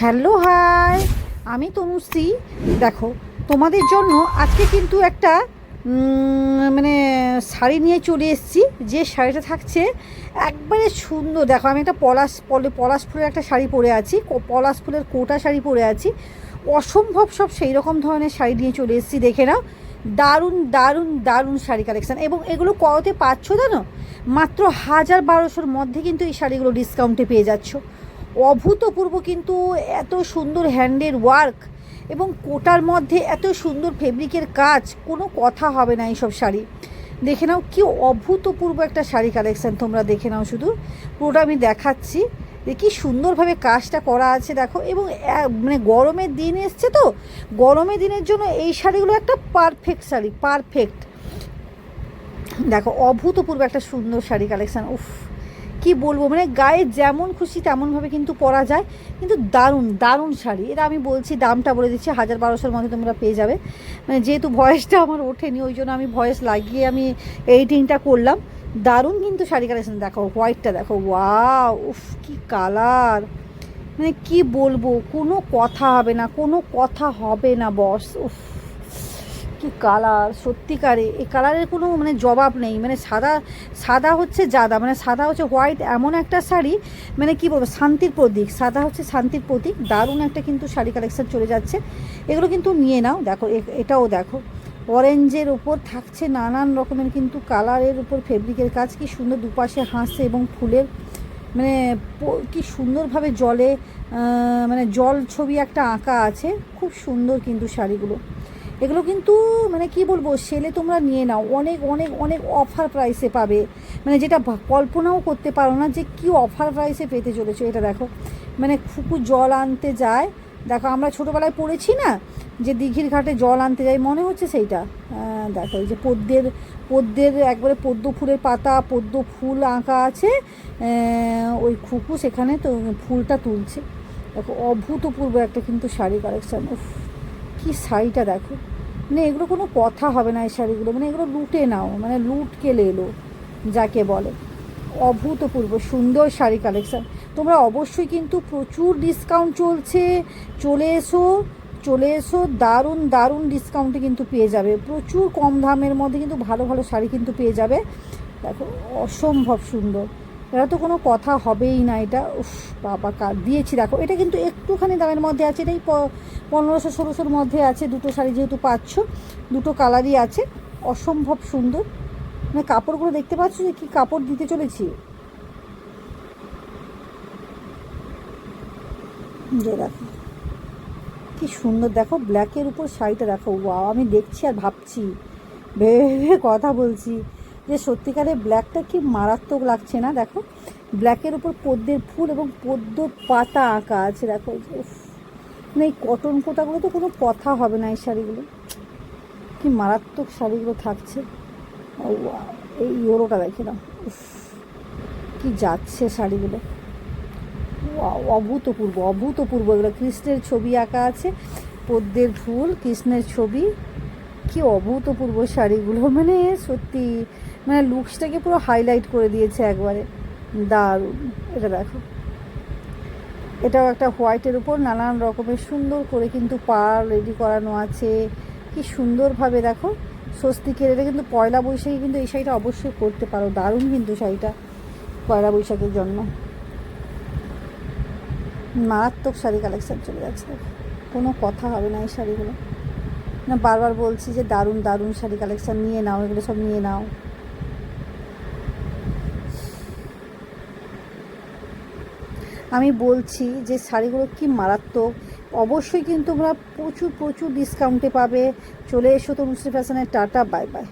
Hello hi, আমি তনুশ্রী। দেখো, তোমাদের জন্য আজকে কিন্তু একটা মানে শাড়ি নিয়ে চলে এসেছি। যে শাড়িটা থাকছে একবারে সুন্দর। দেখো, আমি একটা পলাশ ফুলের একটা শাড়ি পরে আছি, পলাশ ফুলের কোটা শাড়ি পরে আছি। অসম্ভব সব সেই রকম ধরনের শাড়ি নিয়ে চলে এসেছি, দেখে নাও। দারুণ দারুণ দারুণ শাড়ি কালেকশান, এবং এগুলো কততে পাচ্ছ জানো? মাত্র 1000-1200-র মধ্যে কিন্তু এই শাড়িগুলো ডিসকাউন্টে পেয়ে যাচ্ছ। অভূতপূর্ব কিন্তু, এত সুন্দর হ্যান্ডের ওয়ার্ক এবং কোটার মধ্যে এত সুন্দর ফেব্রিকের কাজ, কোনো কথা হবে না এইসব শাড়ি। দেখে নাও কি অভূতপূর্ব একটা শাড়ি কালেকশান, তোমরা দেখে নাও শুধু। পুরোটা আমি দেখাচ্ছি যে কী সুন্দরভাবে কাজটা করা আছে, দেখো। এবং মানে গরমের দিন এসছে তো, গরমের দিনের জন্য এই শাড়িগুলো একটা পারফেক্ট শাড়ি, পারফেক্ট। দেখো, অভূতপূর্ব একটা সুন্দর শাড়ি কালেকশান। উফ, কি বলবো, মানে গায়ে যেমন খুশি তেমনভাবে কিন্তু পরা যায়। কিন্তু দারুণ দারুণ শাড়ি। এটা আমি বলছি, দামটা বলে দিচ্ছি, 1000-1200-র মধ্যে তোমরা পেয়ে যাবে। মানে যেহেতু ভয়েসটা আমার ওঠেনি, ওই জন্য আমি ভয়েস লাগিয়ে আমি এডিটিংটা করলাম। দারুণ কিন্তু শাড়ি কালেকশন। দেখো হোয়াইটটা, দেখো, ওয়াও, উফ কি কালার, মানে কি বলবো, কোনো কথা হবে না, কোনো কথা হবে না বস। উফ, কি কালার, সত্যিকারে এই কালারের কোনো মানে জবাব নেই। মানে সাদা সাদা হচ্ছে জাদা, মানে সাদা হচ্ছে হোয়াইট, এমন একটা শাড়ি, মানে কি বলবো, শান্তির প্রতীক। সাদা হচ্ছে শান্তির প্রতীক। দারুণ একটা কিন্তু শাড়ি কালেকশন চলে যাচ্ছে। এগুলো কিন্তু নিয়ে নাও। দেখো এটাও দেখো, অরেঞ্জের ওপর থাকছে নানান রকমের কিন্তু কালারের উপর ফেব্রিকের কাজ। কি সুন্দর, দুপাশে হাসছে এবং ফুলের মানে কি সুন্দরভাবে জলে মানে জল ছবি একটা আঁকা আছে। খুব সুন্দর কিন্তু শাড়িগুলো। এগুলো কিন্তু মানে কি বলবো, সেলে তোমরা নিয়ে নাও, অনেক অনেক অনেক অফার প্রাইসে পাবে। মানে যেটা কল্পনাও করতে পারো না যে কি অফার প্রাইসে পেতে চলেছো। এটা দেখো, মানে খুকু জল আনতে যায়। দেখো, আমরা ছোটোবেলায় পড়েছি না যে দিঘির ঘাটে জল আনতে যাই, মনে হচ্ছে সেইটা। দেখো, এই যে পদ্মের একবারে পদ্ম ফুলের পাতা, পদ্ম ফুল আঁকা আছে। ওই খুকু সেখানে তো ফুলটা তুলছে। দেখো, অভূতপূর্ব একটা কিন্তু শাড়ি কালেকশান। উফ, কি শাড়িটা দেখো, মানে এগুলো কোনো কথা হবে না এই শাড়িগুলো। মানে এগুলো লুটে নাও, মানে লুট কেলে এলো যাকে বলে। অভূতপূর্ব সুন্দর শাড়ি কালেকশান। তোমরা অবশ্যই কিন্তু প্রচুর ডিসকাউন্ট চলছে, চলে এসো চলে এসো। দারুণ দারুণ ডিসকাউন্টে কিন্তু পেয়ে যাবে, প্রচুর কম দামের মধ্যে কিন্তু ভালো ভালো শাড়ি কিন্তু পেয়ে যাবে। দেখো, অসম্ভব সুন্দর, এটা তো কোনো কথা হবেই না। এটা উফ বাবা, দিয়েছি। দেখো, এটা কিন্তু একটুখানি দামের মধ্যে আছে, এটাই 1500-1600-র মধ্যে আছে। দুটো শাড়ি যেহেতু পাচ্ছ, দুটো কালারই আছে। অসম্ভব সুন্দর, মানে কাপড়গুলো দেখতে পাচ্ছ যে কী কাপড় দিতে চলেছি। যে দেখো কি সুন্দর, দেখো ব্ল্যাকের উপর শাড়িটা দেখো, ওয়াও। আমি দেখছি আর ভাবছি, ভেবে কথা বলছি যে সত্যিকারে ব্ল্যাকটা কি মারাত্মক লাগছে না। দেখো, ব্ল্যাকের উপর পদ্মের ফুল এবং পদ্ম পাতা আঁকা আছে। দেখো, মানে এই কটন কোটাগুলো তো কোনো কথা হবে না। এই শাড়িগুলো কি মারাত্মক শাড়িগুলো থাকছে। এই ইয়োরোটা দেখে না, কি যাচ্ছে শাড়িগুলো। অভূতপূর্ব অভূতপূর্ব। এগুলো কৃষ্ণের ছবি আঁকা আছে, পদ্মের ফুল, কৃষ্ণের ছবি। কি অভূতপূর্ব শাড়িগুলো, মানে সত্যি, মানে লুকসটাকে পুরো হাইলাইট করে দিয়েছে একবারে। দারুণ। এটা দেখো, এটাও একটা হোয়াইটের উপর নানান রকমের সুন্দর করে কিন্তু পাড় রেডি করানো আছে। কি সুন্দরভাবে দেখো, স্বস্তিকের। এটা কিন্তু পয়লা বৈশাখে কিন্তু এই শাড়িটা অবশ্যই করতে পারো। দারুণ কিন্তু শাড়িটা পয়লা বৈশাখের জন্য। মারাত্মক শাড়ি কালেকশান চলে যাচ্ছে, কোনো কথা হবে না এই শাড়িগুলো। না, বারবার বলছি যে দারুণ দারুণ শাড়ি কালেকশান নিয়ে নাও, এগুলো সব নিয়ে নাও। আমি বলছি যে শাড়িগুলো কি মারাত্মক। অবশ্যই কিন্তু তোমরা প্রচুর প্রচুর ডিসকাউন্টে পাবে। চলে এসো তনুশ্রী ফ্যাশনের। Tata, bye bye.